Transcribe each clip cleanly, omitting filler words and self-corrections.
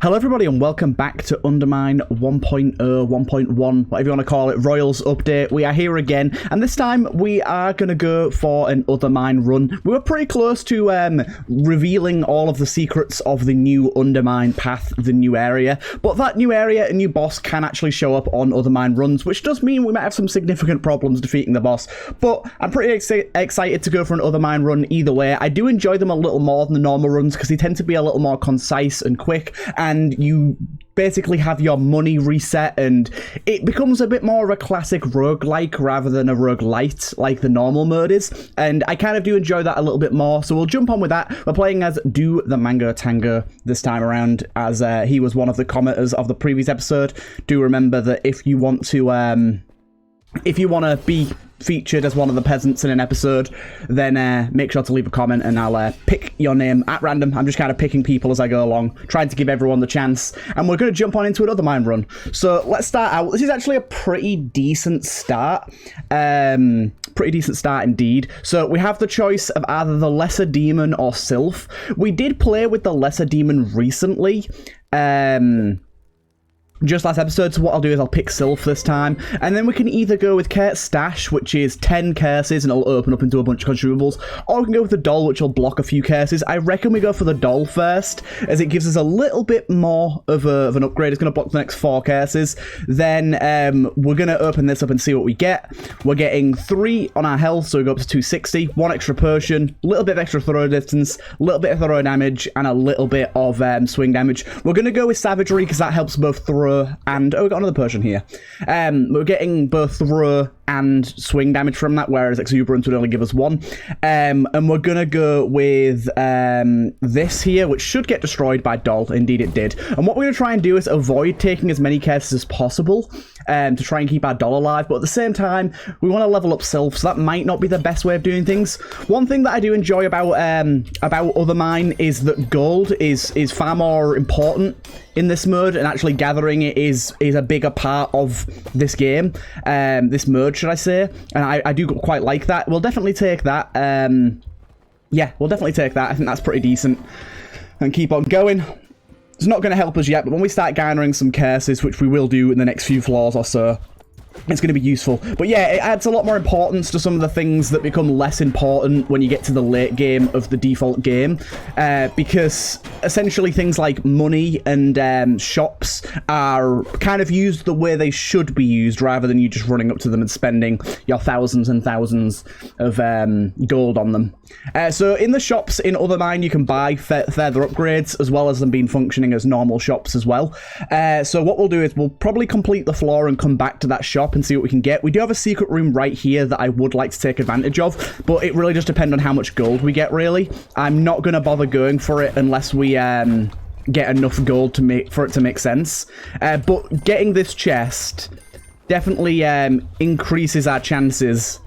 Hello everybody and welcome back to UnderMine 1.0, 1.1, whatever you want to call it, Royals update. We are here again, and this time we are going to go for an OTHERMINE run. We were pretty close to revealing all of the secrets of the new UnderMine path, the new area, but that new area and new boss can actually show up on OTHERMINE runs, which does mean we might have some significant problems defeating the boss, but I'm pretty excited to go for an OTHERMINE run either way. I do enjoy them a little more than the normal runs because they tend to be a little more concise and quick, and you basically have your money reset and it becomes a bit more of a classic roguelike rather than a roguelite like the normal mode is, and I kind of do enjoy that a little bit more, so we'll jump on with that. We're playing as Do the Mango Tango this time around, as he was one of the commenters of the previous episode. Do remember that if you want to be featured as one of the peasants in an episode, then make sure to leave a comment and I'll pick your name at random. I'm just kind of picking people as I go along, trying to give everyone the chance, and we're going to jump on into another mine run. So let's start out. This is actually a pretty decent start. Pretty decent start indeed. So we have the choice of either the Lesser Demon or Sylph. We did play with the Lesser Demon recently, just last episode, so what I'll do is I'll pick Sylph this time, and then we can either go with Kurt's Stash, which is 10 curses and it'll open up into a bunch of consumables, or we can go with the doll, which will block a few curses. I reckon we go for the doll first, as it gives us a little bit more of an upgrade. It's going to block the next 4 curses. Then we're going to open this up and see what we get. We're getting 3 on our health, so we go up to 260, 1 extra potion, a little bit of extra throw distance, a little bit of throw damage, and a little bit of swing damage. We're going to go with Savagery because that helps both throw and... oh, we got another potion here. We're getting both throw and swing damage from that, whereas Exuberance would only give us 1. And we're gonna go with this here, which should get destroyed by Doll. Indeed it did. And what we're gonna try and do is avoid taking as many curses as possible to try and keep our Doll alive, but at the same time we want to level up Sylph, so that might not be the best way of doing things. One thing that I do enjoy about OTHERMINE is that gold is far more important in this mode, and actually gathering it is a bigger part of this game, this mode should I say, and I do quite like that. We'll definitely take that. Yeah, we'll definitely take that. I think that's pretty decent, and keep on going. It's not going to help us yet, but when we start garnering some curses, which we will do in the next few floors or so, it's going to be useful. But yeah, it adds a lot more importance to some of the things that become less important when you get to the late game of the default game, because essentially things like money and shops are kind of used the way they should be used, rather than you just running up to them and spending your thousands and thousands of gold on them. So in the shops in OTHERMINE, you can buy further upgrades, as well as them being functioning as normal shops as well. So what we'll do is we'll probably complete the floor and come back to that shop and see what we can get. We do have a secret room right here that I would like to take advantage of, but it really just depends on how much gold we get, really. I'm not going to bother going for it unless we get enough gold for it to make sense. But getting this chest definitely increases our chances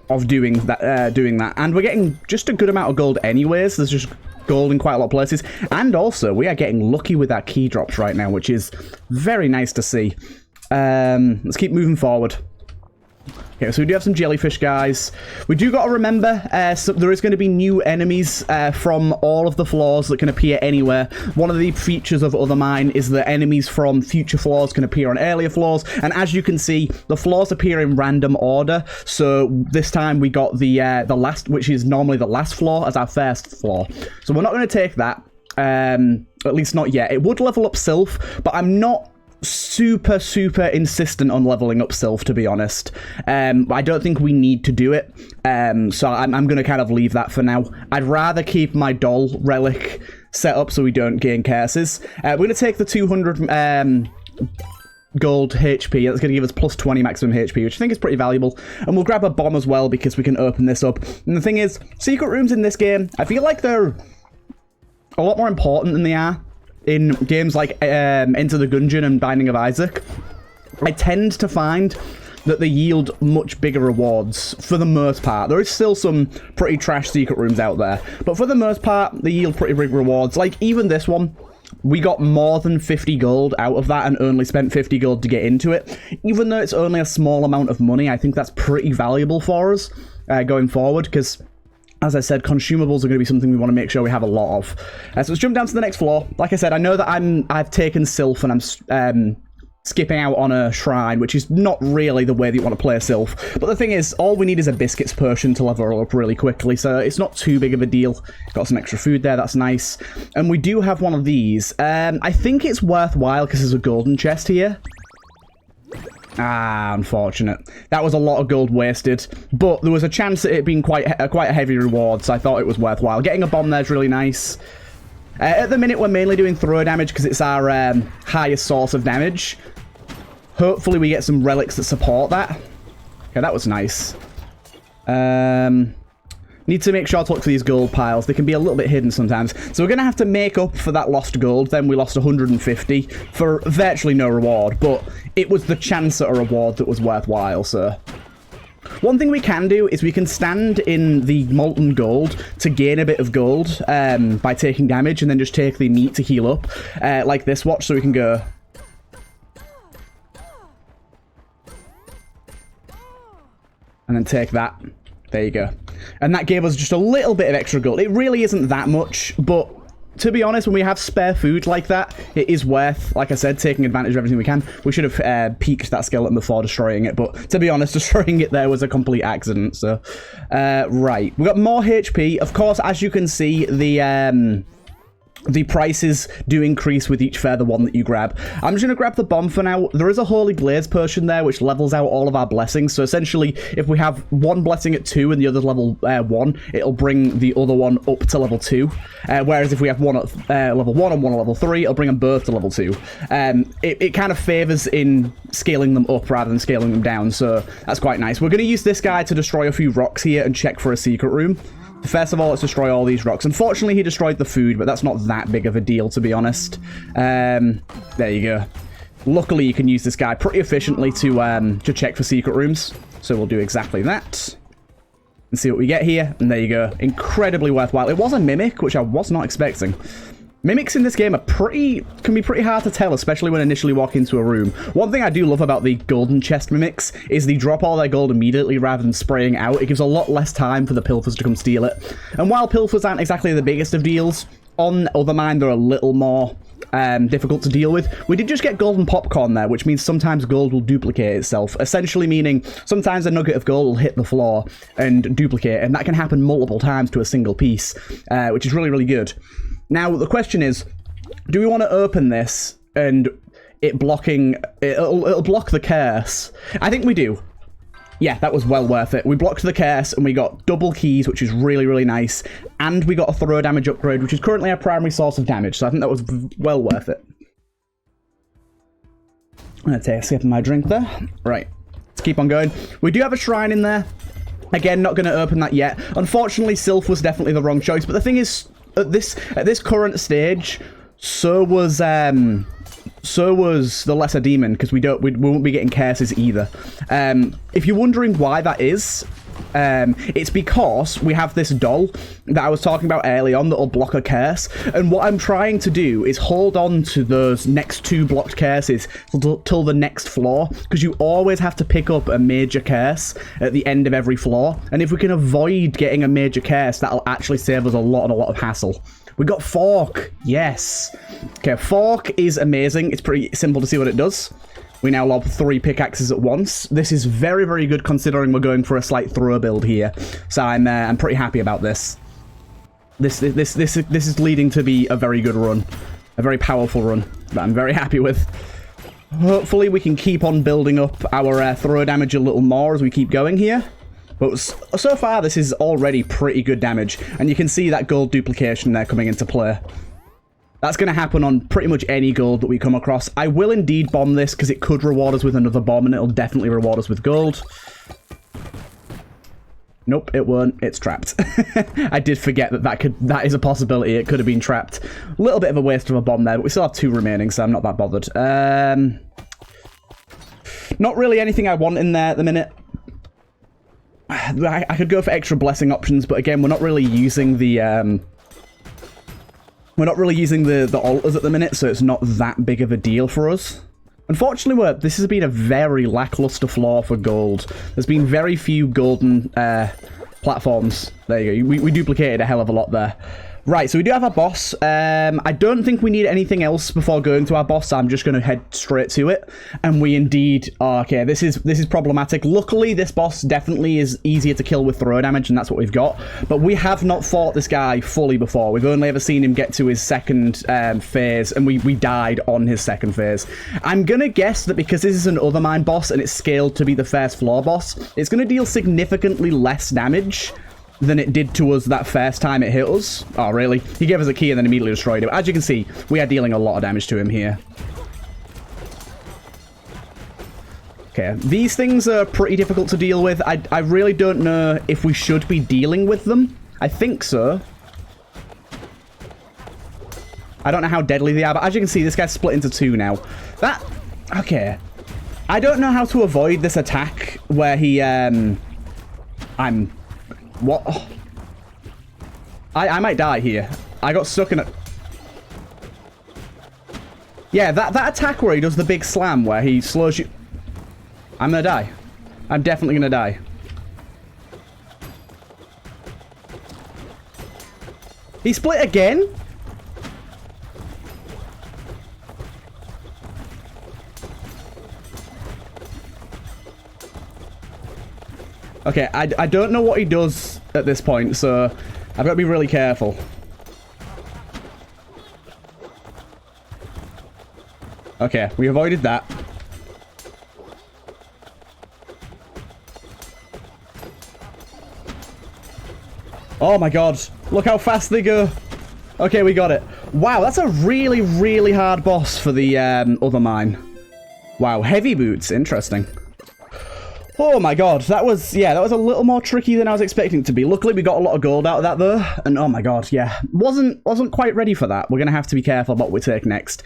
of doing that, and we're getting just a good amount of gold anyways. There's just gold in quite a lot of places, and also we are getting lucky with our key drops right now, which is very nice to see. Let's keep moving forward. Okay, so we do have some jellyfish guys. We do got to remember, so there is going to be new enemies from all of the floors that can appear anywhere. One of the features of OTHERMINE is that enemies from future floors can appear on earlier floors, and as you can see, the floors appear in random order. So this time we got the last, which is normally the last floor, as our first floor. So we're not going to take that, at least not yet. It would level up Sylph, but I'm not super insistent on leveling up Sylph, to be honest. I don't think we need to do it, so I'm going to kind of leave that for now. I'd rather keep my doll relic set up so we don't gain curses. We're going to take the 200 gold HP. That's going to give us plus 20 maximum HP, which I think is pretty valuable, and we'll grab a bomb as well because we can open this up. And the thing is, secret rooms in this game, I feel like they're a lot more important than they are in games like Enter the Gungeon and Binding of Isaac. I tend to find that they yield much bigger rewards for the most part. There is still some pretty trash secret rooms out there, but for the most part, they yield pretty big rewards. Like, even this one, we got more than 50 gold out of that and only spent 50 gold to get into it. Even though it's only a small amount of money, I think that's pretty valuable for us going forward, because as I said, consumables are going to be something we want to make sure we have a lot of. So let's jump down to the next floor. Like I said, I know that I've taken Sylph and I'm skipping out on a shrine, which is not really the way that you want to play a Sylph. But the thing is, all we need is a biscuits potion to level up really quickly, so it's not too big of a deal. Got some extra food there, that's nice. And we do have one of these. I think it's worthwhile because there's a golden chest here. Ah, unfortunate. That was a lot of gold wasted, but there was a chance at it being quite a heavy reward, so I thought it was worthwhile. Getting a bomb there is really nice. At the minute, we're mainly doing throw damage because it's our highest source of damage. Hopefully, we get some relics that support that. Okay, that was nice. Need to make sure to look for these gold piles. They can be a little bit hidden sometimes. So we're going to have to make up for that lost gold. Then we lost 150 for virtually no reward. But it was the chance at a reward that was worthwhile, so... One thing we can do is we can stand in the molten gold to gain a bit of gold by taking damage. And then just take the meat to heal up. Like this, watch, so we can go... And then take that. There you go. And that gave us just a little bit of extra gold. It really isn't that much, but to be honest, when we have spare food like that, it is worth, like I said, taking advantage of everything we can. We should have peeked that skeleton before destroying it, but to be honest, destroying it there was a complete accident, so... right. We've got more HP. Of course, as you can see, the prices do increase with each further one that you grab. I'm just going to grab the bomb for now. There is a Holy Glaze potion there, which levels out all of our blessings. So essentially, if we have one blessing at 2 and the other's level 1, it'll bring the other one up to level 2. Whereas if we have one at level 1 and one at level 3, it'll bring them both to level 2. It kind of favors in scaling them up rather than scaling them down. So that's quite nice. We're going to use this guy to destroy a few rocks here and check for a secret room. First of all, let's destroy all these rocks. Unfortunately, he destroyed the food, but that's not that big of a deal, to be honest. There you go. Luckily, you can use this guy pretty efficiently to check for secret rooms. So we'll do exactly that. And see what we get here. And there you go. Incredibly worthwhile. It was a mimic, which I was not expecting. Mimics in this game are can be pretty hard to tell, especially when initially walk into a room. One thing I do love about the golden chest mimics is they drop all their gold immediately rather than spraying out. It gives a lot less time for the pilfers to come steal it. And while pilfers aren't exactly the biggest of deals, on OTHERMINE they're a little more difficult to deal with. We did just get golden popcorn there, which means sometimes gold will duplicate itself. Essentially meaning sometimes a nugget of gold will hit the floor and duplicate, and that can happen multiple times to a single piece, which is really, really good. Now, the question is, do we want to open this and it'll block the curse? I think we do. Yeah, that was well worth it. We blocked the curse and we got double keys, which is really, really nice. And we got a throw damage upgrade, which is currently our primary source of damage. So I think that was well worth it. I'm going to take a sip of my drink there. Right, let's keep on going. We do have a shrine in there. Again, not going to open that yet. Unfortunately, Sylph was definitely the wrong choice. But the thing is, at this current stage, so was the lesser demon, because we won't be getting curses either. If you're wondering why that is, it's because we have this doll that I was talking about early on that'll block a curse, and what I'm trying to do is hold on to those next 2 blocked curses till the next floor, because you always have to pick up a major curse at the end of every floor, and if we can avoid getting a major curse, that'll actually save us a lot of hassle. We got Fork, yes. Okay, Fork is amazing. It's pretty simple to see what it does. We now lob 3 pickaxes at once. This is very, very good considering we're going for a slight throw build here. So I'm pretty happy about this. This is leading to be a very good run, a very powerful run that I'm very happy with. Hopefully we can keep on building up our throw damage a little more as we keep going here. But so far this is already pretty good damage, and you can see that gold duplication there coming into play. That's going to happen on pretty much any gold that we come across. I will indeed bomb this because it could reward us with another bomb, and it'll definitely reward us with gold. Nope, it won't. It's trapped. I did forget that is a possibility. It could have been trapped. A little bit of a waste of a bomb there, but we still have 2 remaining, so I'm not that bothered. Not really anything I want in there at the minute. I could go for extra blessing options, but again, we're not really using the altars at the minute, so it's not that big of a deal for us. Unfortunately, this has been a very lackluster floor for gold. There's been very few golden platforms. There you go. We duplicated a hell of a lot there. Right, so we do have our boss. I don't think we need anything else before going to our boss, so I'm just going to head straight to it. And we indeed... Oh, okay, this is problematic. Luckily, this boss definitely is easier to kill with throw damage, and that's what we've got. But we have not fought this guy fully before. We've only ever seen him get to his second phase, and we died on his second phase. I'm going to guess that because this is an OTHERMINE boss, and it's scaled to be the first floor boss, it's going to deal significantly less damage than it did to us that first time it hit us. Oh, really? He gave us a key and then immediately destroyed it. As you can see, we are dealing a lot of damage to him here. Okay, these things are pretty difficult to deal with. I really don't know if we should be dealing with them. I think so. I don't know how deadly they are, but as you can see, this guy's split into two now. Okay. I don't know how to avoid this attack where he, What? Oh. I might die here. I got stuck in a... Yeah, that attack where he does the big slam where he slows you... I'm gonna die. I'm definitely gonna die. He split again? Okay, I don't know what he does at this point, so I've got to be really careful. Okay, we avoided that. Oh my god, look how fast they go. Okay, we got it. Wow, that's a really, really hard boss for the OTHERMINE. Wow, heavy boots, interesting. Oh my god, that was a little more tricky than I was expecting it to be. Luckily, we got a lot of gold out of that, though. And oh my god, yeah, wasn't quite ready for that. We're going to have to be careful about what we take next.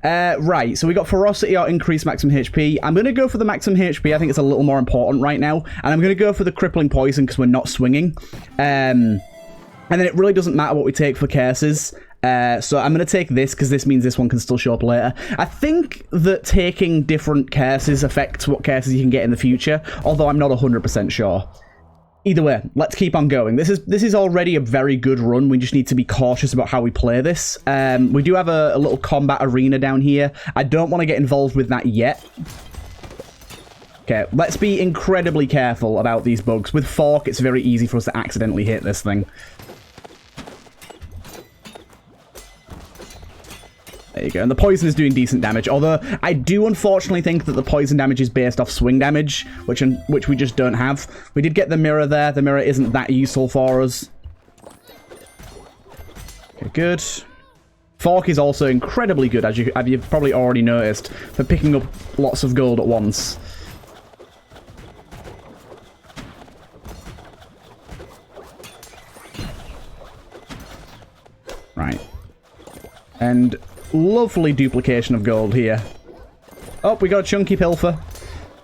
Right, so we got Ferocity or increased maximum HP. I'm going to go for the maximum HP. I think it's a little more important right now. And I'm going to go for the Crippling Poison because we're not swinging. And then it really doesn't matter what we take for curses. So I'm going to take this because this means this one can still show up later. I think that taking different curses affects what curses you can get in the future, although I'm not 100% sure. Either way, let's keep on going. This is already a very good run. We just need to be cautious about how we play this. We do have a little combat arena down here. I don't want to get involved with that yet. Okay, let's be incredibly careful about these bugs. With Fork, it's very easy for us to accidentally hit this thing. There you go. And the poison is doing decent damage, although I do unfortunately think that the poison damage is based off swing damage, which we just don't have. We did get the mirror there. The mirror isn't that useful for us. Okay, good. Fork is also incredibly good, as you've probably already noticed, for picking up lots of gold at once. Right. And... lovely duplication of gold here. Oh, we got a chunky pilfer.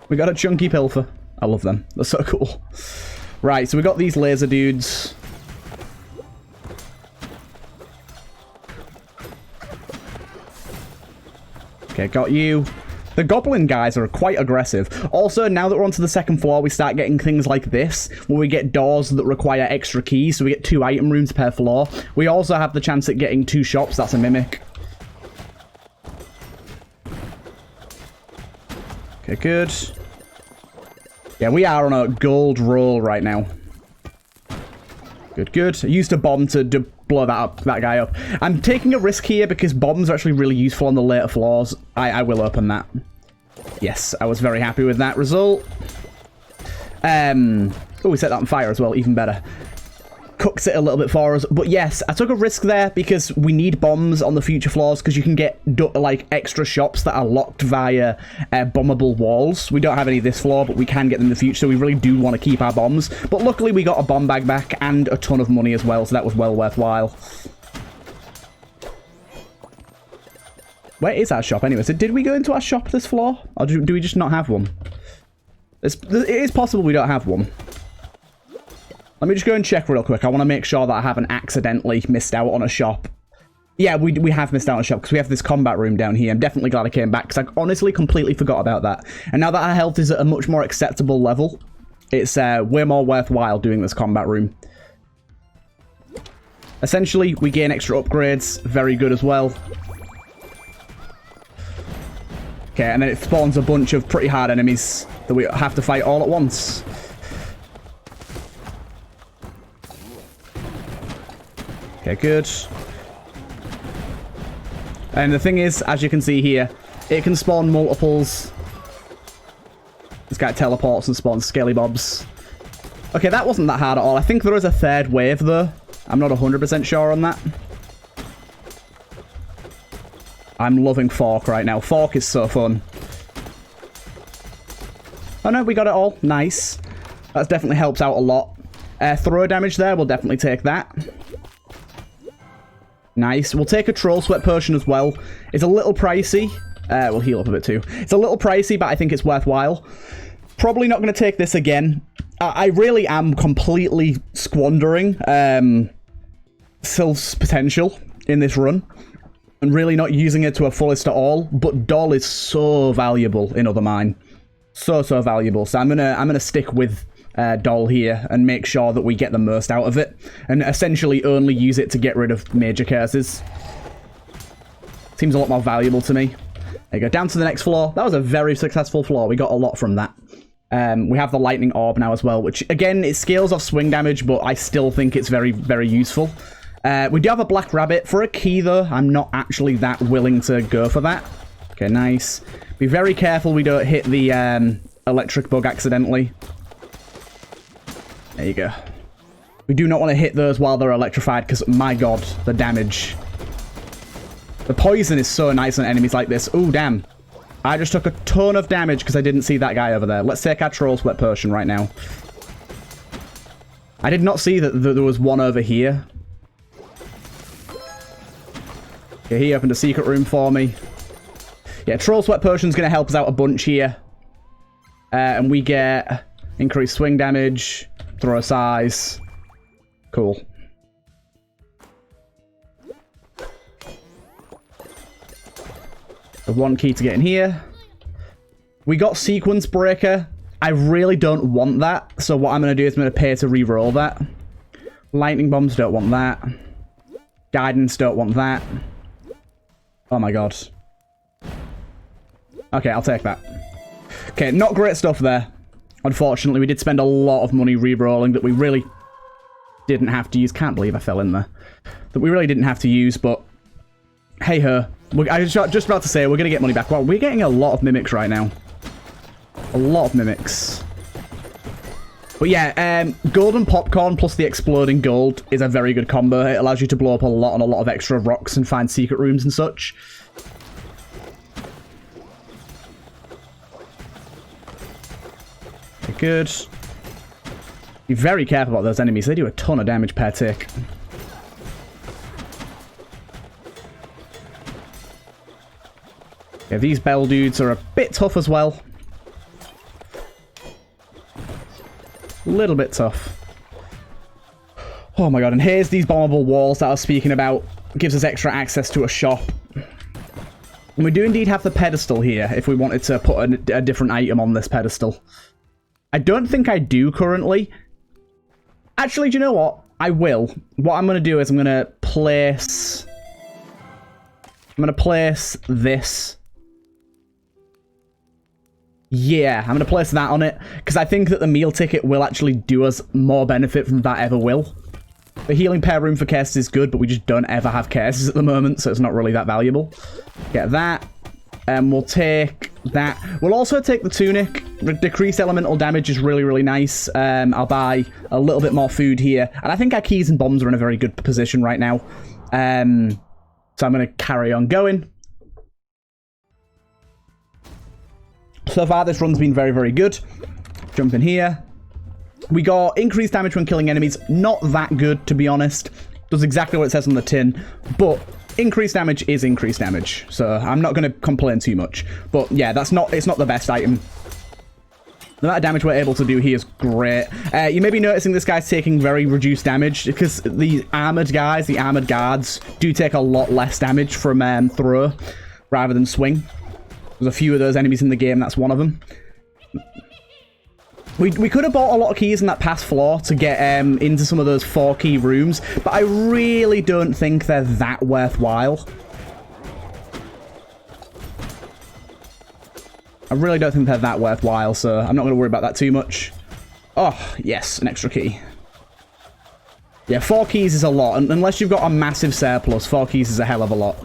We got a chunky pilfer. I love them. They're so cool. Right, so we got these laser dudes. Okay, got you. The goblin guys are quite aggressive. Also, now that we're onto the second floor, we start getting things like this, where we get doors that require extra keys, so we get 2 item rooms per floor. We also have the chance at getting 2 shops. That's a mimic. Okay, good. Yeah, we are on a gold roll right now. Good, good. I used a bomb to blow that guy up. I'm taking a risk here because bombs are actually really useful on the later floors. I will open that. Yes, I was very happy with that result. Oh, we set that on fire as well, even better. Cooks it a little bit for us. But yes, I took a risk there because we need bombs on the future floors because you can get like extra shops that are locked via bombable walls. We don't have any this floor, but we can get them in the future, so we really do want to keep our bombs. But luckily we got a bomb bag back and a ton of money as well, so that was well worthwhile. Where is our shop anyway? So did we go into our shop this floor? Or do we just not have one? It is possible we don't have one. Let me just go and check real quick. I want to make sure that I haven't accidentally missed out on a shop. Yeah, we have missed out on a shop because we have this combat room down here. I'm definitely glad I came back because I honestly completely forgot about that. And now that our health is at a much more acceptable level, it's way more worthwhile doing this combat room. Essentially, we gain extra upgrades. Very good as well. Okay, and then it spawns a bunch of pretty hard enemies that we have to fight all at once. Okay, good. And the thing is, as you can see here, it can spawn multiples. This guy teleports and spawns scaly bobs. Okay, that wasn't that hard at all. I think there is a third wave, though. I'm not 100% sure on that. I'm loving Fork right now. Fork is so fun. Oh no, we got it all. Nice. That definitely helps out a lot. Throw damage there, we'll definitely take that. Nice. We'll take a Troll Sweat Potion as well. It's a little pricey. We'll heal up a bit too. It's a little pricey, but I think it's worthwhile. Probably not going to take this again. I really am completely squandering Sylph's potential in this run. And really not using it to a fullest at all. But Doll is so valuable in OTHERMINE. So valuable. So I'm gonna stick with Doll here and make sure that we get the most out of it. And essentially only use it to get rid of major curses. Seems a lot more valuable to me. There you go. Down to the next floor. That was a very successful floor. We got a lot from that. We have the Lightning Orb now as well, which, again, it scales off swing damage, but I still think it's very, very useful. We do have a Black Rabbit. For a key, though, I'm not actually that willing to go for that. Okay, nice. Be very careful we don't hit the electric bug accidentally. There you go. We do not want to hit those while they're electrified, because, my god, the damage. The poison is so nice on enemies like this. Ooh, damn. I just took a ton of damage because I didn't see that guy over there. Let's take our Troll Sweat Potion right now. I did not see that there was one over here. Okay, he opened a secret room for me. Yeah, Troll Sweat Potion's going to help us out a bunch here. And we get increased swing damage, throw size. Cool. The one key to get in here. We got Sequence Breaker. I really don't want that. So what I'm going to do is I'm going to pay to re-roll that. Lightning Bombs, don't want that. Guidance, don't want that. Oh my god. Okay, I'll take that. Okay, not great stuff there. Unfortunately, we did spend a lot of money re-rolling that we really didn't have to use. Can't believe I fell in there. That we really didn't have to use, but hey-ho. I was just about to say, we're going to get money back. Wow, we're getting a lot of mimics right now. A lot of mimics. But yeah, golden popcorn plus the exploding gold is a very good combo. It allows you to blow up a lot on a lot of extra rocks and find secret rooms and such. Okay, good. Be very careful about those enemies. They do a ton of damage per tick. Yeah, these bell dudes are a bit tough as well. A little bit tough. Oh my god, and here's these bombable walls that I was speaking about. Gives us extra access to a shop. And we do indeed have the pedestal here, if we wanted to put a different item on this pedestal. I don't think I do currently. Actually, do you know what? I will. What I'm going to do is I'm going to place this. Yeah, I'm going to place that on it, because I think that the meal ticket will actually do us more benefit than that ever will. The healing pair room for cases is good, but we just don't ever have cases at the moment, so it's not really that valuable. Get that. And we'll take that. We'll also take the tunic. Decreased elemental damage is really, really nice. I'll buy a little bit more food here. And I think our keys and bombs are in a very good position right now. So I'm going to carry on going. So far, this run's been very, very good. Jump in here. We got increased damage when killing enemies. Not that good, to be honest. Does exactly what it says on the tin. But increased damage is increased damage. So I'm not going to complain too much. But yeah, it's not the best item. The amount of damage we're able to do here is great. You may be noticing this guy's taking very reduced damage because the armored guys, the armored guards, do take a lot less damage from throw rather than swing. There's a few of those enemies in the game, that's one of them. We could have bought a lot of keys in that past floor to get into some of those 4-key rooms, but I really don't think they're that worthwhile. I really don't think they're that worthwhile, so I'm not going to worry about that too much. Oh, yes, an extra key. Yeah, 4 keys is a lot. And unless you've got a massive surplus, 4 keys is a hell of a lot.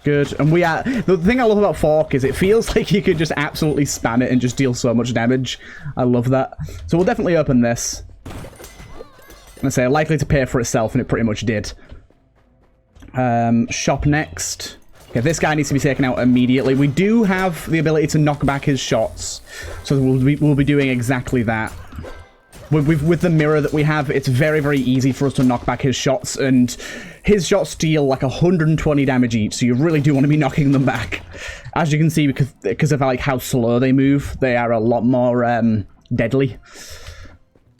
Good. And we are... The thing I love about Fork is it feels like you could just absolutely spam it and just deal so much damage. I love that. So we'll definitely open this. I say likely to pay for itself, and it pretty much did. Shop next. Okay, this guy needs to be taken out immediately. We do have the ability to knock back his shots, so we'll be doing exactly that. With the mirror that we have, it's very, very easy for us to knock back his shots, and his shots deal like 120 damage each, so you really do want to be knocking them back. As you can see, because of like how slow they move, they are a lot more deadly.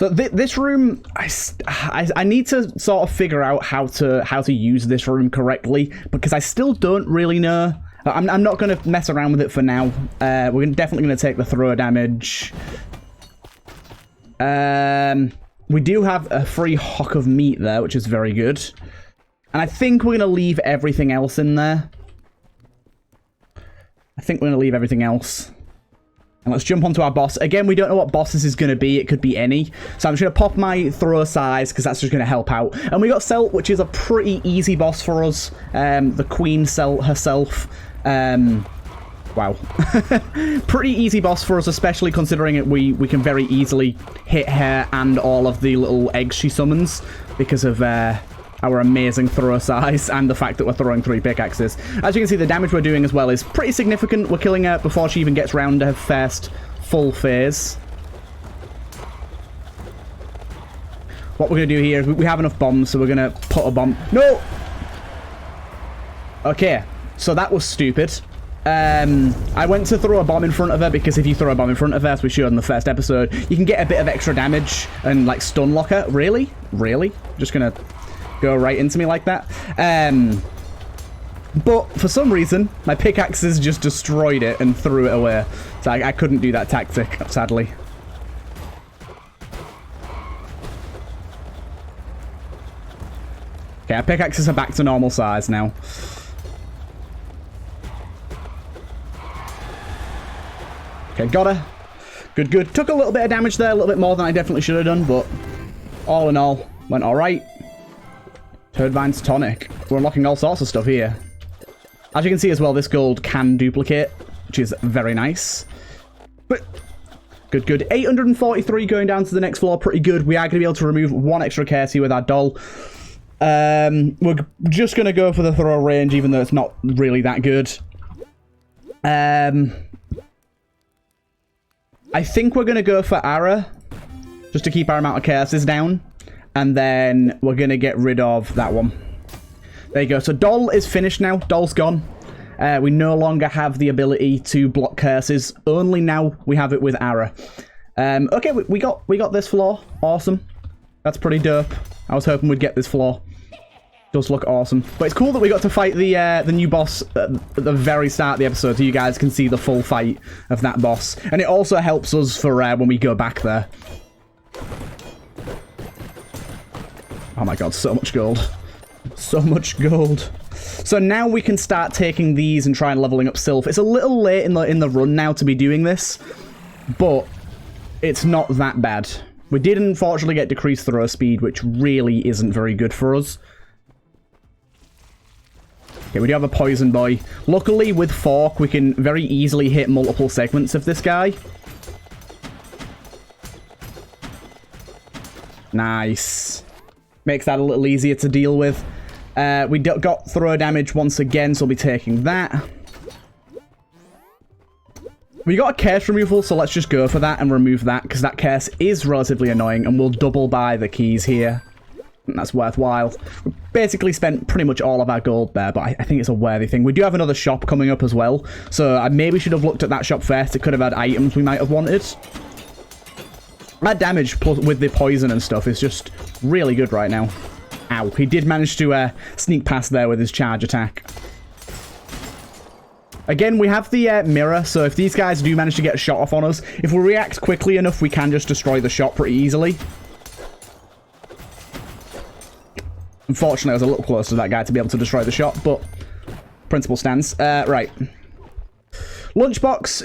So this room, I need to sort of figure out how to use this room correctly, because I still don't really know. I'm not going to mess around with it for now. We're definitely going to take the throw damage. We do have a free hock of meat there, which is very good. And I think we're going to leave everything else in there. I think we're going to leave everything else. And let's jump onto our boss. Again, we don't know what boss this is going to be. It could be any. So I'm just going to pop my throw size, because that's just going to help out. And we got Celt, which is a pretty easy boss for us. The Queen Celt herself. Wow. Pretty easy boss for us, especially considering it we can very easily hit her and all of the little eggs she summons because of our amazing throw size and the fact that we're throwing 3 pickaxes. As you can see, the damage we're doing as well is pretty significant. We're killing her before she even gets round to her first full phase. What we're going to do here is we have enough bombs, so we're going to put a bomb... No! Okay, so that was stupid. I went to throw a bomb in front of her, because if you throw a bomb in front of her, as we showed in the first episode, you can get a bit of extra damage and, like, stun lock her. Really? Really? Just gonna go right into me like that? But for some reason, my pickaxes just destroyed it and threw it away. So I couldn't do that tactic, sadly. Okay, our pickaxes are back to normal size now. Okay, got her. Good, good. Took a little bit of damage there, a little bit more than I definitely should have done, but all in all, went alright. Turdvine's tonic. We're unlocking all sorts of stuff here. As you can see as well, this gold can duplicate, which is very nice. But good, good. 843 going down to the next floor, pretty good. We are going to be able to remove 1 extra case here with our doll. We're just going to go for the throw range, even though it's not really that good. I think we're going to go for Ara, just to keep our amount of curses down. And then we're going to get rid of that one. There you go. So Doll is finished now. Doll's gone. We no longer have the ability to block curses. Only now we have it with Ara. Okay, we got this floor. Awesome. That's pretty dope. I was hoping we'd get this floor. Does look awesome. But it's cool that we got to fight the new boss at the very start of the episode, so you guys can see the full fight of that boss. And it also helps us for when we go back there. Oh my god, so much gold. So much gold. So now we can start taking these and try and leveling up Sylph. It's a little late in the run now to be doing this, but it's not that bad. We did unfortunately get decreased throw speed, which really isn't very good for us. Okay, we do have a poison boy. Luckily, with Fork, we can very easily hit multiple segments of this guy. Nice. Makes that a little easier to deal with. We got throw damage once again, so we'll be taking that. We got a curse removal, so let's just go for that and remove that, because that curse is relatively annoying, and we'll double buy the keys here. And that's worthwhile. We basically spent pretty much all of our gold there, but I think it's a worthy thing. We do have another shop coming up as well, so I maybe should have looked at that shop first. It could have had items we might have wanted. That damage plus with the poison and stuff is just really good right now. Ow. He did manage to sneak past there with his charge attack. Again, we have the mirror, so if these guys do manage to get a shot off on us, if we react quickly enough, we can just destroy the shot pretty easily. Unfortunately, I was a little close to that guy to be able to destroy the shot, but principle stands. Right. Lunchbox,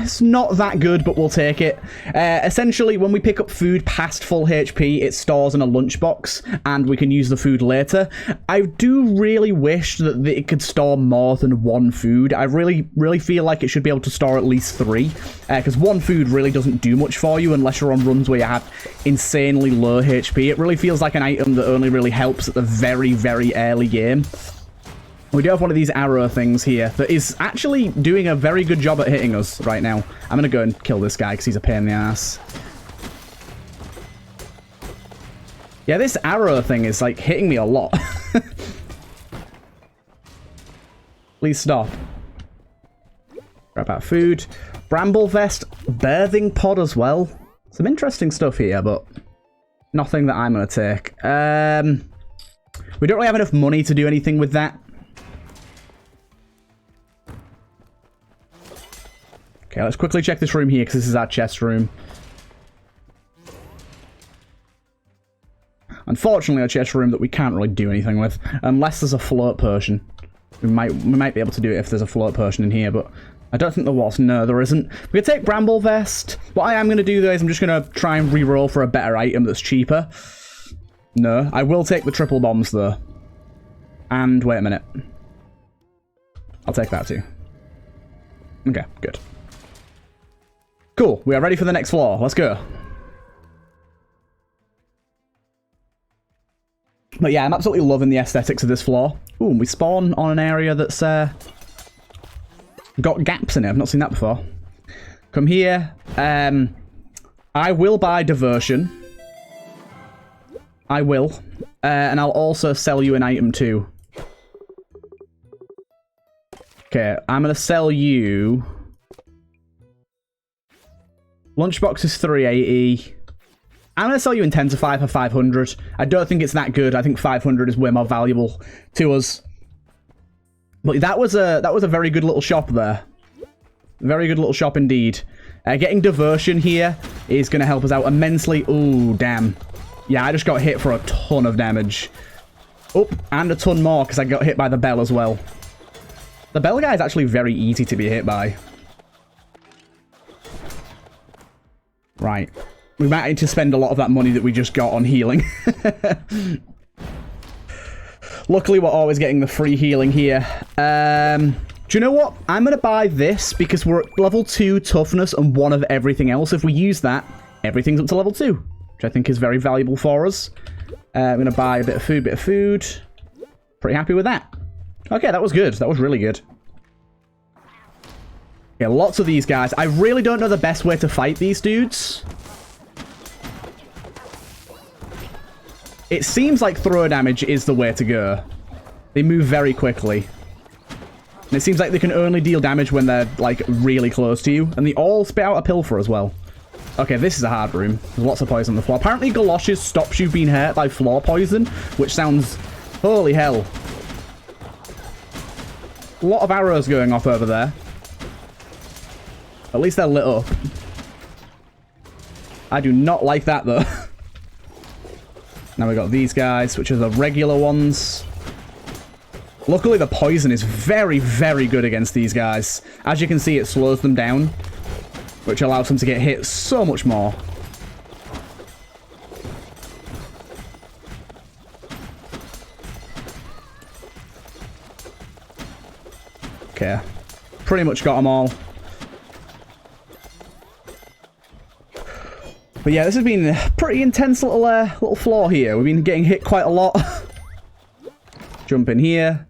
it's not that good, but we'll take it. Essentially, when we pick up food past full HP, it stores in a lunchbox, and we can use the food later. I do really wish that it could store more than one food. I really feel like it should be able to store at least 3, because one food really doesn't do much for you unless you're on runs where you have insanely low HP. It really feels like an item that only really helps at the very, very early game. We do have one of these arrow things here that is actually doing a very good job at hitting us right now. I'm going to go and kill this guy because he's a pain in the ass. Yeah, this arrow thing is, like, hitting me a lot. Please stop. Grab out food. Bramble vest. Birthing pod as well. Some interesting stuff here, but nothing that I'm going to take. We don't really have enough money to do anything with that. Okay, let's quickly check this room here, because this is our chest room. Unfortunately, a chest room that we can't really do anything with, unless there's a float potion. We might be able to do it if there's a float potion in here, but I don't think there was. No, there isn't. We're going to take Bramble Vest. What I am going to do, though, is I'm just going to try and re-roll for a better item that's cheaper. No, I will take the triple bombs, though. And wait a minute. I'll take that, too. Okay, good. Cool, we are ready for the next floor. Let's go. But yeah, I'm absolutely loving the aesthetics of this floor. Ooh, we spawn on an area that's got gaps in it. I've not seen that before. Come here. I will buy diversion. I will. And I'll also sell you an item too. Okay, I'm going to sell you... Lunchbox is 380. I'm going to sell you Intensify for 500. I don't think it's that good. I think 500 is way more valuable to us. But that was a very good little shop there. Very good little shop indeed. Getting diversion here is going to help us out immensely. Ooh, damn. Yeah, I just got hit for a ton of damage. Oh, and a ton more because I got hit by the bell as well. The bell guy is actually very easy to be hit by. Right. We might need to spend a lot of that money that we just got on healing. Luckily, we're always getting the free healing here. Do you know what? I'm going to buy this because we're at level 2 toughness and 1 of everything else. If we use that, everything's up to level 2, which I think is very valuable for us. I'm going to buy a bit of food. Pretty happy with that. Okay, that was good. That was really good. Yeah, lots of these guys. I really don't know the best way to fight these dudes. It seems like throw damage is the way to go. They move very quickly. And it seems like they can only deal damage when they're, like, really close to you. And they all spit out a pilfer as well. Okay, this is a hard room. There's lots of poison on the floor. Apparently, galoshes stops you being hurt by floor poison, which sounds... Holy hell. A lot of arrows going off over there. At least they're lit up. I do not like that, though. Now we got these guys, which are the regular ones. Luckily, the poison is very, very good against these guys. As you can see, it slows them down, which allows them to get hit so much more. Okay. Pretty much got them all. But yeah, this has been a pretty intense little floor here. We've been getting hit quite a lot. Jump in here.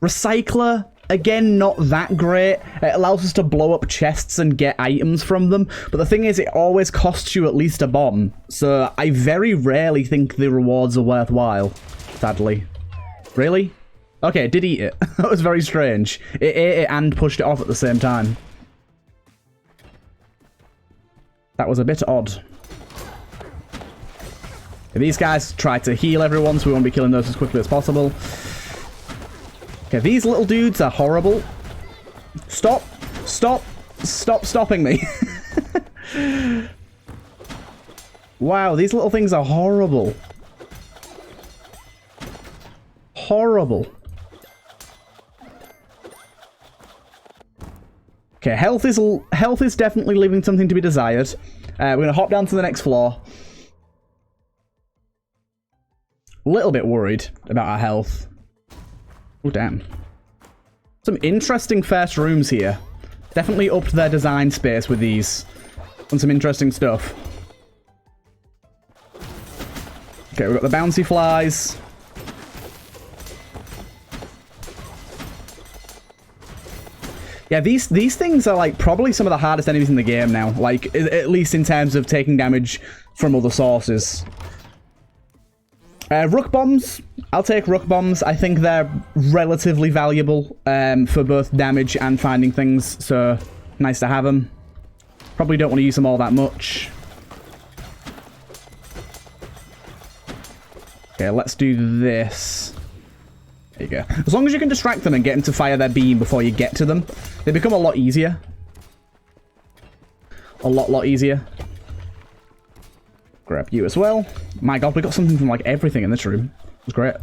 Recycler. Again, not that great. It allows us to blow up chests and get items from them. But the thing is, it always costs you at least a bomb. So I very rarely think the rewards are worthwhile. Sadly. Really? Okay, it did eat it. That was very strange. It ate it and pushed it off at the same time. That was a bit odd. These guys try to heal everyone, so we want to be killing those as quickly as possible. Okay, these little dudes are horrible. Stop. Stop. Stop stopping me. Wow, these little things are horrible. Horrible. Okay, health is definitely leaving something to be desired. We're going to hop down to the next floor. A little bit worried about our health. Oh, damn. Some interesting first rooms here. Definitely upped their design space with these. And some interesting stuff. Okay, we've got the bouncy flies. Yeah, these things are like probably some of the hardest enemies in the game now. Like, at least in terms of taking damage from other sources. Rook bombs. I'll take rook bombs. I think they're relatively valuable for both damage and finding things. So, nice to have them. Probably don't want to use them all that much. Okay, let's do this. There you go. As long as you can distract them and get them to fire their beam before you get to them, they become a lot easier. A lot easier. Grab you as well. My god, we got something from like everything in this room. It was great.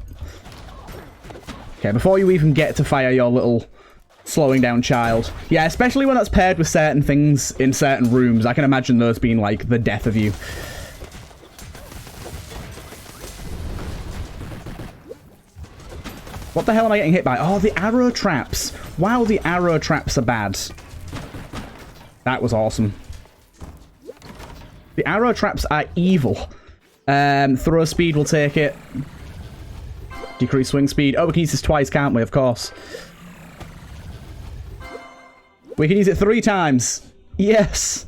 Okay, before you even get to fire your little slowing down child. Yeah, especially when that's paired with certain things in certain rooms. I can imagine those being like the death of you. What the hell am I getting hit by? Oh, the arrow traps. Wow, the arrow traps are bad. That was awesome. The arrow traps are evil. Throw speed will take it. Decrease swing speed. Oh, we can use this twice, can't we? Of course. We can use it 3 times. Yes.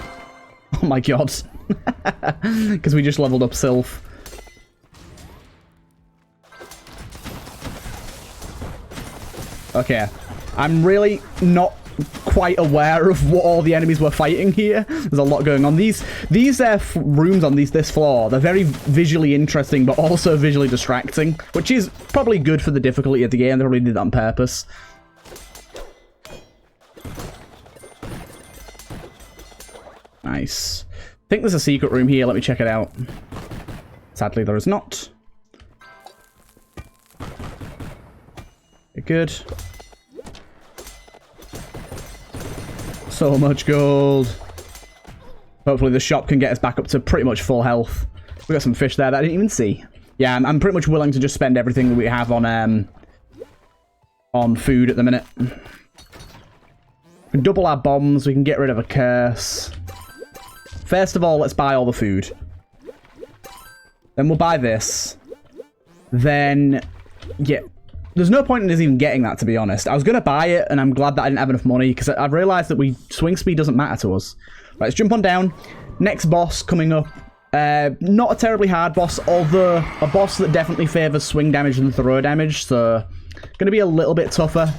Oh my god. Because we just leveled up Sylph. Okay, I'm really not quite aware of what all the enemies were fighting here. There's a lot going on. These rooms on this floor, they're very visually interesting, but also visually distracting, which is probably good for the difficulty of the game. They probably did that on purpose. Nice. I think there's a secret room here. Let me check it out. Sadly, there is not. Good. So much gold. Hopefully the shop can get us back up to pretty much full health. We got some fish there that I didn't even see. Yeah, I'm pretty much willing to just spend everything that we have on food at the minute. We can double our bombs. We can get rid of a curse. First of all, let's buy all the food. Then we'll buy this. Then, yeah. There's no point in us even getting that, to be honest. I was going to buy it, and I'm glad that I didn't have enough money, because I've realised that swing speed doesn't matter to us. Right, let's jump on down. Next boss coming up. Not a terribly hard boss, although a boss that definitely favours swing damage and throw damage, so going to be a little bit tougher.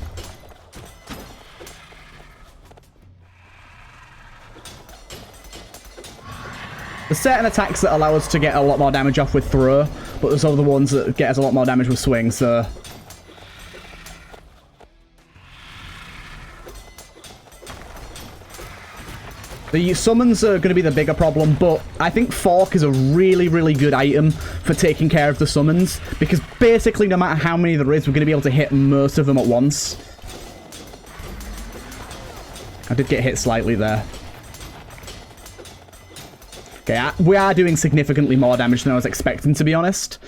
There's certain attacks that allow us to get a lot more damage off with throw, but there's other ones that get us a lot more damage with swing, so... The summons are going to be the bigger problem, but I think Fork is a really, really good item for taking care of the summons, because basically no matter how many there is, we're going to be able to hit most of them at once. I did get hit slightly there. Okay, we are doing significantly more damage than I was expecting, to be honest.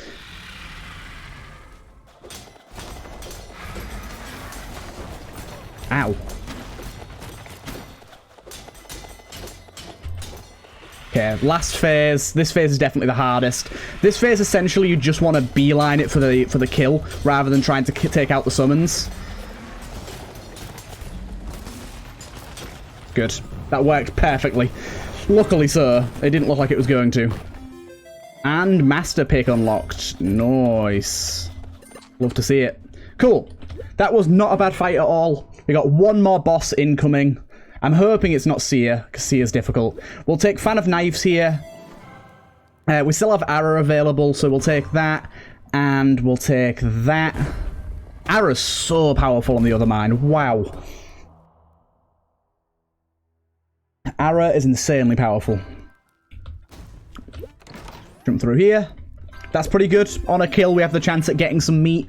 Ow. Okay, last phase. This phase is definitely the hardest. This phase, essentially, you just want to beeline it for the kill, rather than trying to take out the summons. Good. That worked perfectly. Luckily so. It didn't look like it was going to. And Master Pick unlocked. Nice. Love to see it. Cool. That was not a bad fight at all. We got one more boss incoming. I'm hoping it's not Seer, because Seer's difficult. We'll take Fan of Knives here. We still have Arrow available, so we'll take that. And we'll take that. Ara's so powerful on the other mine. Wow. Ara is insanely powerful. Jump through here. That's pretty good. On a kill, we have the chance at getting some meat.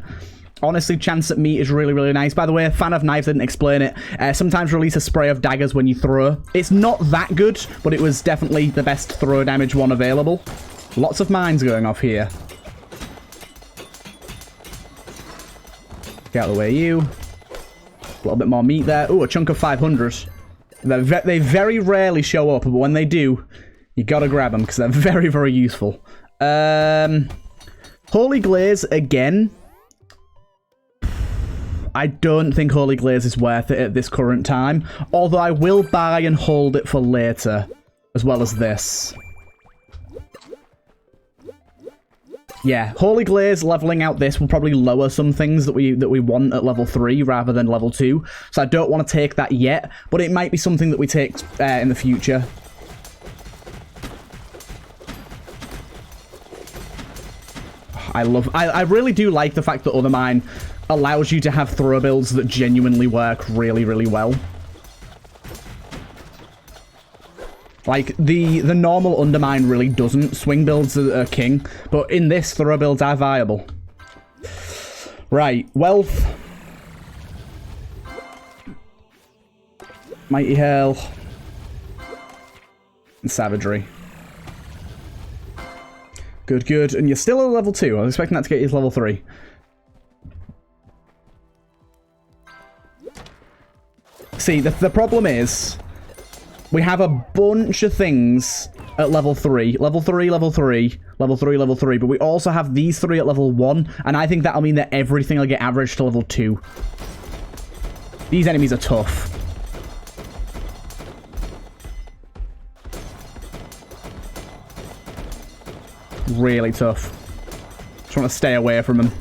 Honestly, chance at meat is really, really nice. By the way, fan of knives, didn't explain it. Sometimes release a spray of daggers when you throw. It's not that good, but it was definitely the best throw damage one available. Lots of mines going off here. Get out of the way, you. A little bit more meat there. Ooh, a chunk of 500. They very rarely show up, but when they do, you gotta grab them because they're very, very useful. Holy Glaze again. I don't think Holy Glaze is worth it at this current time, although I will buy and hold it for later, as well as this. Yeah, Holy Glaze leveling out this will probably lower some things that we want at level 3 rather than level 2, so I don't want to take that yet, but it might be something that we take in the future. I really do like the fact that OTHERMINE allows you to have throw builds that genuinely work really, really well. Like, the normal UnderMine really doesn't. Swing builds are king, but in this, throw builds are viable. Right, wealth. Mighty Hail. And Savagery. Good, good. And you're still at level 2. I was expecting that to get you to level 3. See, the problem is, we have a bunch of things at level 3. Level 3, level 3, level 3, level 3. But we also have these 3 at level 1. And I think that'll mean that everything will get averaged to level 2. These enemies are tough. Really tough. Just want to stay away from them.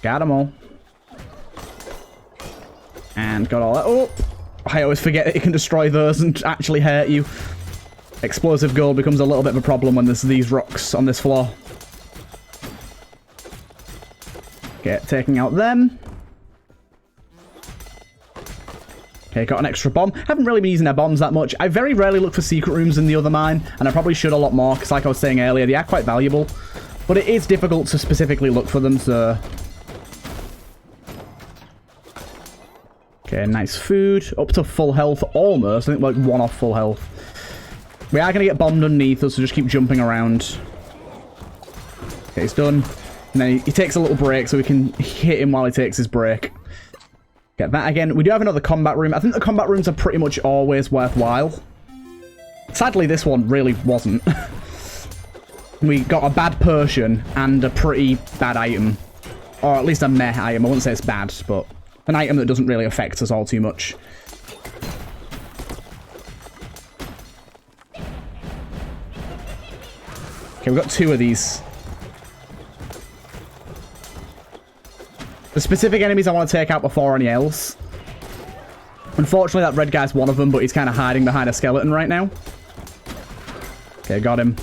Got them all. And got all that. Oh! I always forget that you can destroy those and actually hurt you. Explosive gold becomes a little bit of a problem when there's these rocks on this floor. Okay, taking out them. Okay, got an extra bomb. Haven't really been using their bombs that much. I very rarely look for secret rooms in the other mine, and I probably should a lot more, because like I was saying earlier, they are quite valuable. But it is difficult to specifically look for them, so... Okay, nice food. Up to full health, almost. I think like 1 off full health. We are going to get bombed underneath us, so just keep jumping around. Okay, it's done. And then he takes a little break, so we can hit him while he takes his break. Get that again. We do have another combat room. I think the combat rooms are pretty much always worthwhile. Sadly, this one really wasn't. We got a bad potion and a pretty bad item. Or at least a meh item. I wouldn't say it's bad, but an item that doesn't really affect us all too much. Okay, we've got 2 of these. The specific enemies I want to take out before any else. Unfortunately, that red guy's one of them, but he's kind of hiding behind a skeleton right now. Okay, got him.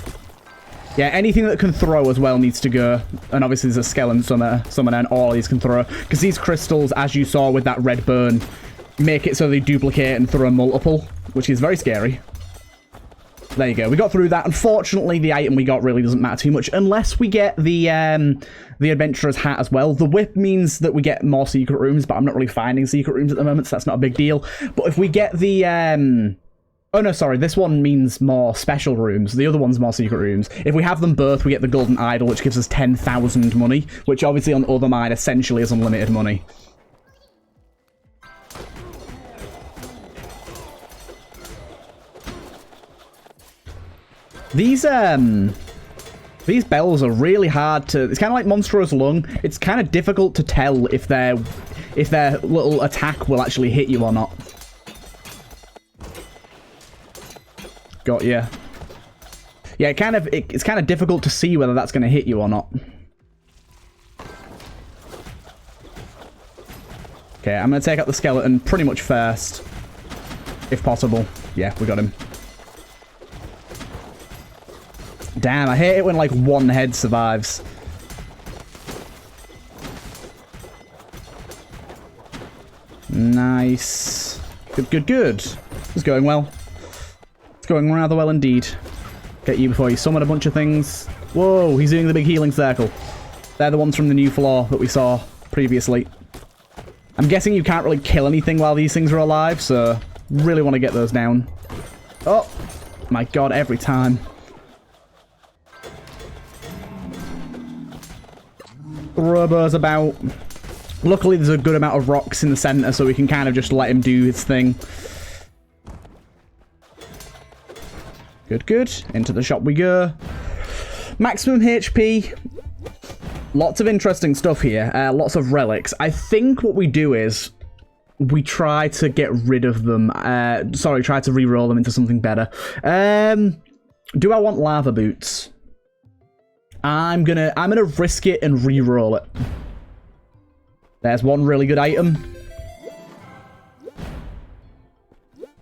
Yeah, anything that can throw as well needs to go. And obviously there's a skeleton summoner and all these can throw. Because these crystals, as you saw with that red burn, make it so they duplicate and throw multiple, which is very scary. There you go. We got through that. Unfortunately, the item we got really doesn't matter too much unless we get the adventurer's hat as well. The whip means that we get more secret rooms, but I'm not really finding secret rooms at the moment, so that's not a big deal. But if we get the oh no, sorry, this one means more special rooms. The other one's more secret rooms. If we have them both, we get the golden idol, which gives us 10,000 money, which obviously on OTHERMINE essentially is unlimited money. These bells are really hard to... It's kind of like Monstrous Lung. It's kind of difficult to tell if their little attack will actually hit you or not. Got ya. Yeah, it's kind of difficult to see whether that's going to hit you or not. Okay, I'm going to take out the skeleton pretty much first, if possible. Yeah, we got him. Damn, I hate it when, like, one head survives. Nice. Good, good, good. It's going well. It's going rather well indeed. Get you before you summon a bunch of things. Whoa, he's doing the big healing circle. They're the ones from the new floor that we saw previously. I'm guessing you can't really kill anything while these things are alive, so really want to get those down. Oh, my god, every time. Robo's about. Luckily, there's a good amount of rocks in the center, so we can kind of just let him do his thing. Good, good. Into the shop we go. Maximum HP. Lots of interesting stuff here. Lots of relics. I think what we do is we try to get rid of them. Sorry, try to re-roll them into something better. Do I want lava boots? I'm gonna risk it and re-roll it. There's one really good item.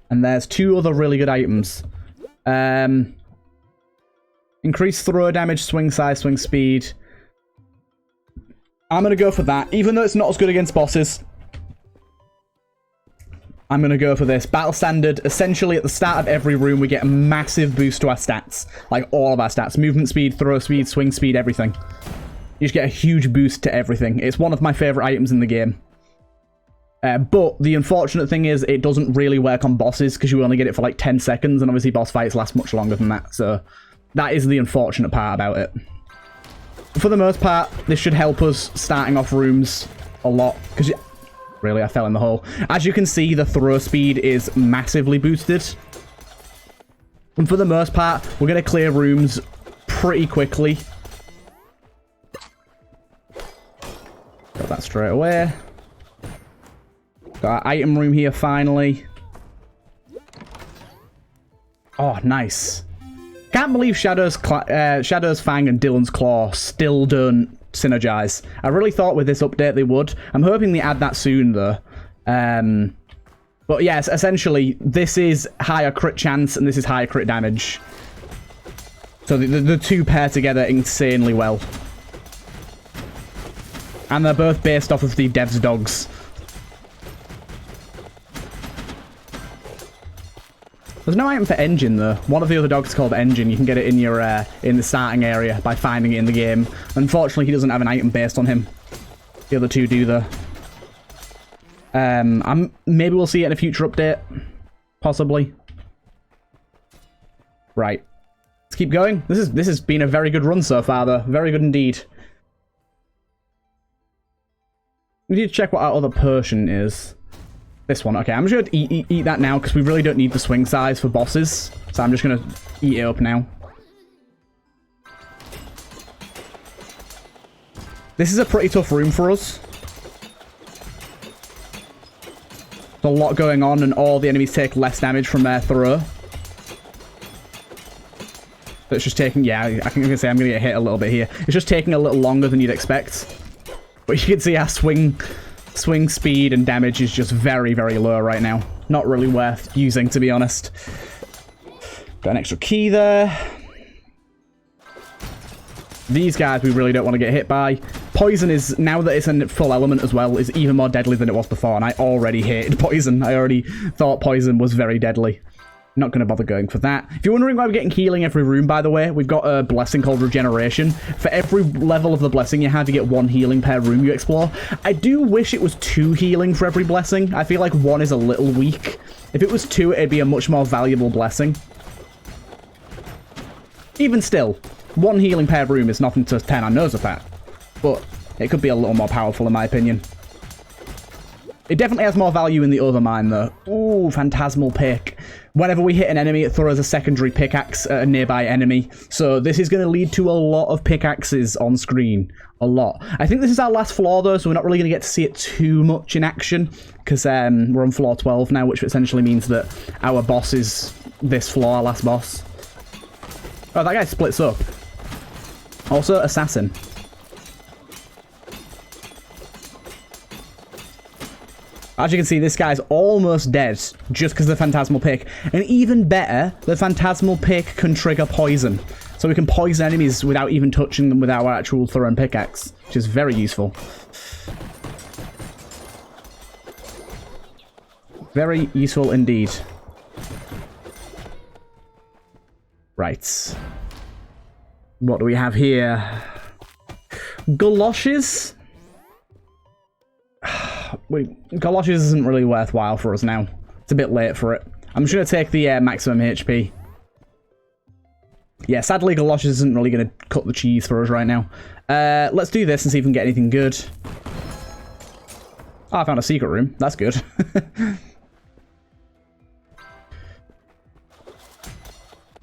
And there's two other really good items. Increase throw damage, swing size, swing speed. I'm going to go for that. Even though it's not as good against bosses, I'm going to go for this. Battle Standard, essentially at the start of every room, we get a massive boost to our stats. Like all of our stats. Movement speed, throw speed, swing speed, everything. You just get a huge boost to everything. It's one of my favorite items in the game. But the unfortunate thing is it doesn't really work on bosses because you only get it for like 10 seconds, and obviously boss fights last much longer than that. So that is the unfortunate part about it. For the most part, this should help us starting off rooms a lot. Because really, I fell in the hole. As you can see, the throw speed is massively boosted. And for the most part, we're going to clear rooms pretty quickly. Got that straight away. Got our item room here finally. Oh, nice. Can't believe Shadow's Fang and Dylan's Claw still don't synergize. I really thought with this update they would. I'm hoping they add that soon, though. But yes, essentially, this is higher crit chance and this is higher crit damage. So the two pair together insanely well. And they're both based off of the dev's dogs. There's no item for Engine, though. One of the other dogs is called Engine. You can get it in your in the starting area by finding it in the game. Unfortunately, he doesn't have an item based on him. The other two do, though. Maybe we'll see it in a future update. Possibly. Right. Let's keep going. This has been a very good run so far, though. Very good indeed. We need to check what our other potion is. This one. Okay, I'm just going to eat that now because we really don't need the swing size for bosses. So I'm just going to eat it up now. This is a pretty tough room for us. There's a lot going on and all the enemies take less damage from their throw. So it's just taking... Yeah, I can say I'm going to get hit a little bit here. It's just taking a little longer than you'd expect. But you can see our swing speed and damage is just very, very low right now. Not really worth using, to be honest. Got an extra key there. These guys we really don't want to get hit by. Poison is, now that it's in full element as well, is even more deadly than it was before, and I already hated poison. I already thought poison was very deadly. Not going to bother going for that. If you're wondering why we're getting healing every room, by the way, we've got a blessing called Regeneration. For every level of the blessing, you have to get 1 healing per room you explore. I do wish it was 2 healing for every blessing. I feel like 1 is a little weak. If it was 2, it'd be a much more valuable blessing. Even still, 1 healing per room is nothing to turn our nose up at. But it could be a little more powerful, in my opinion. It definitely has more value in the OTHERMINE, though. Ooh, Phantasmal Pick. Whenever we hit an enemy, it throws a secondary pickaxe at a nearby enemy. So this is going to lead to a lot of pickaxes on screen. A lot. I think this is our last floor, though, so we're not really going to get to see it too much in action. Because we're on floor 12 now, which essentially means that our boss is this floor, our last boss. Oh, that guy splits up. Also, Assassin. As you can see, this guy's almost dead just because of the Phantasmal Pick. And even better, the Phantasmal Pick can trigger poison. So we can poison enemies without even touching them with our actual throw and pickaxe, which is very useful. Very useful indeed. Right. What do we have here? Galoshes? Galoshes isn't really worthwhile for us now. It's a bit late for it. I'm just going to take the maximum HP. Yeah, sadly, Galoshes isn't really going to cut the cheese for us right now. Let's do this and see if we can get anything good. Oh, I found a secret room. That's good.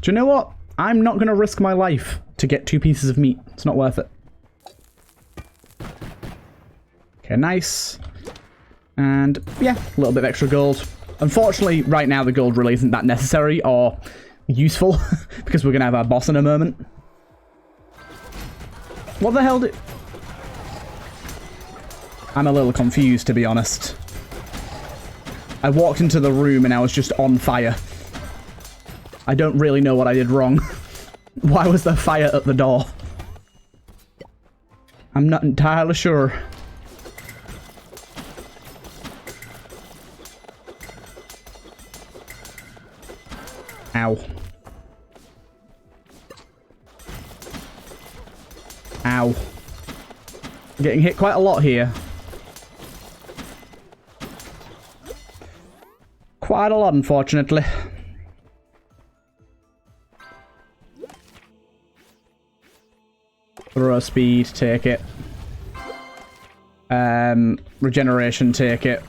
Do you know what? I'm not going to risk my life to get 2 pieces of meat. It's not worth it. Okay, nice. And, yeah, a little bit of extra gold. Unfortunately, right now, the gold really isn't that necessary or useful because we're going to have our boss in a moment. What the hell did... I'm a little confused, to be honest. I walked into the room and I was just on fire. I don't really know what I did wrong. Why was there fire at the door? I'm not entirely sure. Ow. Ow. Getting hit quite a lot here. Quite a lot, unfortunately. Throw speed, take it. Regeneration, take it.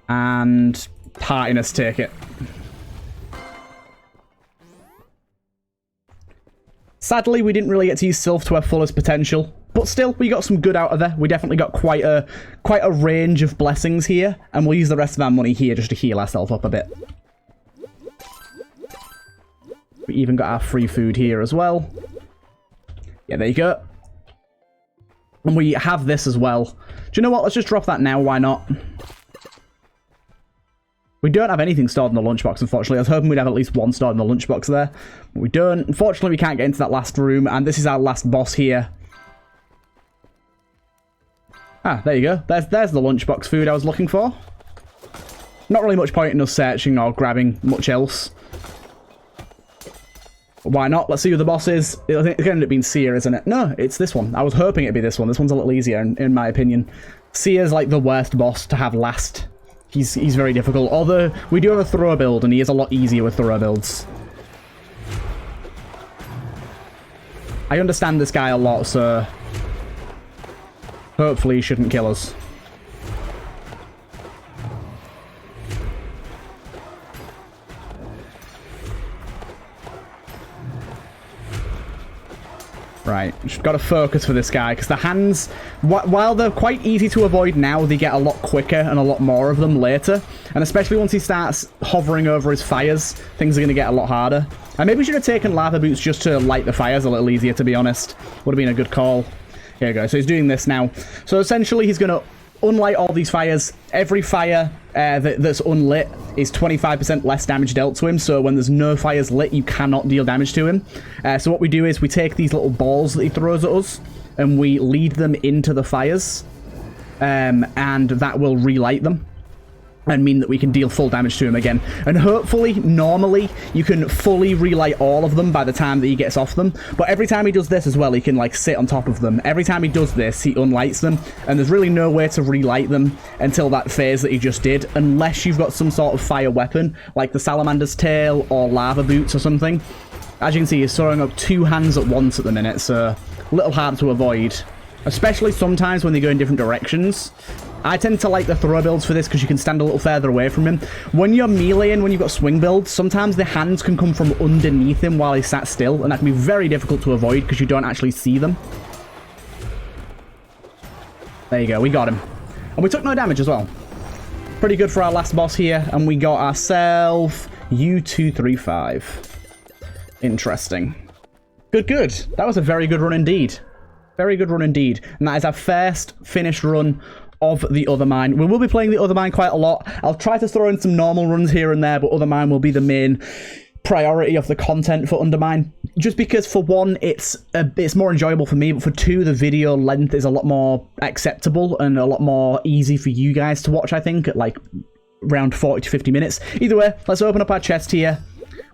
And partiness, take it. Sadly, we didn't really get to use Sylph to our fullest potential, but still, we got some good out of there. We definitely got quite a range of blessings here, and we'll use the rest of our money here just to heal ourselves up a bit. We even got our free food here as well. Yeah, there you go. And we have this as well. Do you know what? Let's just drop that now. Why not? We don't have anything stored in the lunchbox, unfortunately. I was hoping we'd have at least one stored in the lunchbox there. But we don't. Unfortunately, we can't get into that last room. And this is our last boss here. Ah, there you go. There's the lunchbox food I was looking for. Not really much point in us searching or grabbing much else. Why not? Let's see who the boss is. I think it's going to end up being Seer, isn't it? No, it's this one. I was hoping it'd be this one. This one's a little easier, in my opinion. Seer's like the worst boss to have last. He's very difficult. Although, we do have a throw build, and he is a lot easier with throw builds. I understand this guy a lot, so... hopefully he shouldn't kill us. Right, just got to focus for this guy, because the hands, while they're quite easy to avoid now, they get a lot quicker and a lot more of them later. And especially once he starts hovering over his fires, things are going to get a lot harder. And maybe we should have taken lava boots just to light the fires a little easier, to be honest. Would have been a good call. Here we go, so he's doing this now. So essentially he's going to unlight all these fires. Every fire that's unlit is 25% less damage dealt to him, so when there's no fires lit, you cannot deal damage to him. So what we do is we take these little balls that he throws at us, and we lead them into the fires, and that will relight them, and mean that we can deal full damage to him again. And hopefully, normally, you can fully relight all of them by the time that he gets off them. But every time he does this as well, he can, like, sit on top of them. Every time he does this, he unlights them. And there's really no way to relight them until that phase that he just did, unless you've got some sort of fire weapon, like the Salamander's Tail or Lava Boots or something. As you can see, he's throwing up 2 hands at once at the minute, so a little hard to avoid. Especially sometimes when they go in different directions. I tend to like the throw builds for this because you can stand a little further away from him. When you're meleeing, when you've got swing builds, sometimes the hands can come from underneath him while he's sat still, and that can be very difficult to avoid because you don't actually see them. There you go, we got him. And we took no damage as well. Pretty good for our last boss here, and we got ourselves U235. Interesting. Good, good. That was a very good run indeed. Very good run indeed. And that is our first finished run of the OTHERMINE. We will be playing the OTHERMINE quite a lot. I'll try to throw in some normal runs here and there, but OTHERMINE will be the main priority of the content for UnderMine. just because for one, it's more enjoyable for me, but for two, the video length is a lot more acceptable and a lot more easy for you guys to watch, I think, at like around 40 to 50 minutes. Either way, let's open up our chest here.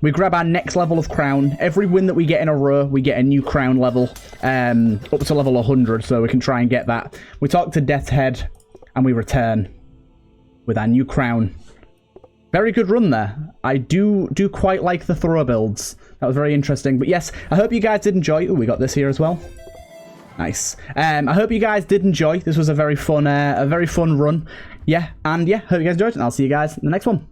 We grab our next level of crown. Every win that we get in a row, we get a new crown level, up to level 100, so we can try and get that. We talk to Death's Head, and we return with our new crown. Very good run there. I do quite like the throw builds. That was very interesting. But yes, I hope you guys did enjoy. Oh, we got this here as well. Nice. I hope you guys did enjoy. This was a very fun run. Yeah, and yeah, hope you guys enjoyed it, and I'll see you guys in the next one.